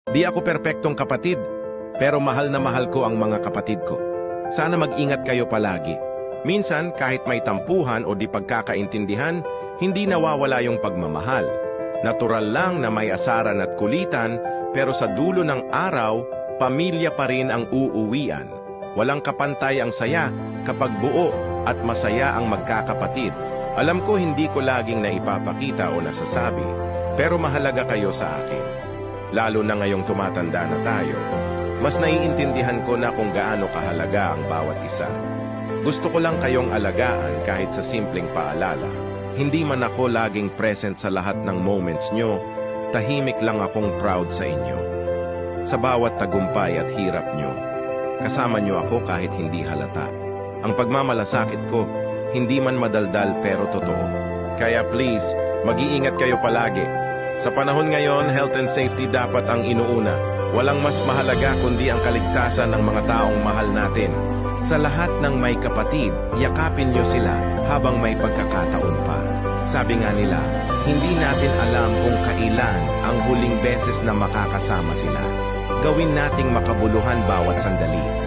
Di ako perpektong kapatid, pero mahal na mahal ko ang mga kapatid ko. Sana mag-ingat kayo palagi. Minsan, kahit may tampuhan o di pagkakaintindihan, hindi nawawala yung pagmamahal. Natural lang na may asaran at kulitan, pero sa dulo ng araw, pamilya pa rin ang uuwian. Walang kapantay ang saya kapag buo at masaya ang magkakapatid. Alam ko hindi ko laging naipapakita o nasasabi, pero mahalaga kayo sa akin. Lalo na ngayong tumatanda na tayo, mas naiintindihan ko na kung gaano kahalaga ang bawat isa. Gusto ko lang kayong alagaan kahit sa simpleng paalala. Hindi man ako laging present sa lahat ng moments nyo, tahimik lang akong proud sa inyo. Sa bawat tagumpay at hirap nyo, kasama nyo ako kahit hindi halata. Ang pagmamalasakit ko, hindi man madaldal pero totoo. Kaya please, mag-iingat kayo palagi. Sa panahon ngayon, health and safety dapat ang inuuna. Walang mas mahalaga kundi ang kaligtasan ng mga taong mahal natin. Sa lahat ng may kapatid, yakapin nyo sila habang may pagkakataon pa. Sabi nga nila, hindi natin alam kung kailan ang huling beses na makakasama sila. Gawin nating makabuluhan bawat sandali.